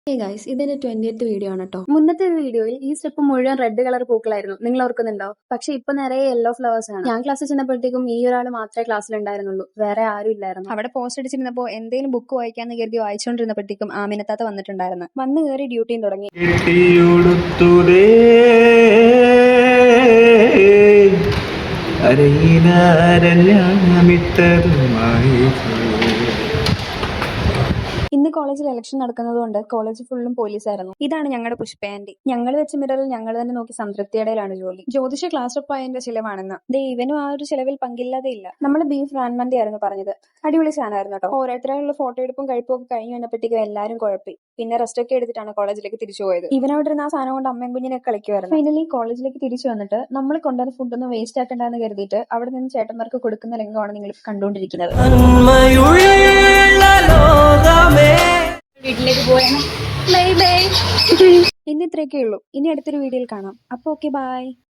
Guys ഇതിന്റെ 20th video ആണ് കേട്ടോ. മുന്നത്തെ വീഡിയോയിൽ ഈ സ്റ്റെപ്പ് മുഴുവൻ റെഡ് കളർ പൂക്കളായിരുന്നു, നിങ്ങൾ ഓർക്കുന്നുണ്ടോ? പക്ഷെ ഇപ്പൊ നിറയെ യെല്ലോ ഫ്ലവേഴ്സ് ആണ്. ഞാൻ ക്ലാസ്സിൽ ചെന്നപ്പോഴത്തേക്കും ഈ ഒരാൾ മാത്രമേ ക്ലാസ്സിൽ ഉണ്ടായിരുന്നുള്ളൂ, വേറെ ആരും ഇല്ലായിരുന്നു. അവിടെ പോസ്റ്റ് അടിച്ചിരുന്നപ്പോ എന്തെങ്കിലും ബുക്ക് വായിക്കാന്ന് കരുതി വായിച്ചുകൊണ്ടിരുന്നപ്പോഴത്തേക്കും ആമിനത്താത്ത വന്നിട്ടുണ്ടായിരുന്നു. വന്നു കയറി ഡ്യൂട്ടിയും തുടങ്ങി. ഇന്ന് കോളേജിൽ ഇലക്ഷൻ നടക്കുന്നതുകൊണ്ട് കോളേജ് ഫുള്ളും പോലീസായിരുന്നു. ഇതാണ് ഞങ്ങളുടെ പുഷ്പയാന്റി. ഞങ്ങൾ വെച്ച മിററിൽ ഞങ്ങൾ തന്നെ നോക്കി സംതൃപ്തിയുടെയിലാണ് ജോലി. ജ്യോതിഷ ക്ലാസ് ടോപ്പ് ആയതിന്റെ ചിലവാണെന്ന്. ഇവനും ആ ഒരു ചിലവിൽ പങ്കില്ലാതെ ഇല്ല. നമ്മൾ ബീഫ് റാൻമന്തി ആയിരുന്നു പറഞ്ഞത്. അടിപൊളി സാധനമായിരുന്നു കേട്ടോ. ഓരോരുത്തരായുള്ള ഫോട്ടോ എടുപ്പും കഴിപ്പും ഒക്കെ കഴിഞ്ഞു വന്നപ്പോഴത്തേക്കും എല്ലാവരും കുഴപ്പി. പിന്നെ റെസ്റ്റ് ഒക്കെ എടുത്തിട്ടാണ് കോളേജിലേക്ക് തിരിച്ചു പോയത്. ഇവനവിടെ ഇരുന്ന ആ സാധനം കൊണ്ട് അമ്മയും കുഞ്ഞിനെ കളിക്കുമായിരുന്നു. ഫൈനലി കോളേജിലേക്ക് തിരിച്ചു വന്നിട്ട് നമ്മൾ കൊണ്ടുവന്ന ഫുഡൊന്നും വേസ്റ്റ് ആക്കണ്ടെന്ന് കരുതിയിട്ട് അവിടെ നിന്ന് ചേട്ടന്മാർക്ക് കൊടുക്കുന്ന രംഗമാണ് നിങ്ങൾ കണ്ടുകൊണ്ടിരിക്കുന്നത്. വീട്ടിലേക്ക് പോയാണ്. Bye bye. ഇന്ന് ഇത്രയൊക്കെ ഉള്ളൂ. ഇനി അടുത്തൊരു വീഡിയോയിൽ കാണാം. അപ്പോൾ ഓക്കെ, ബൈ.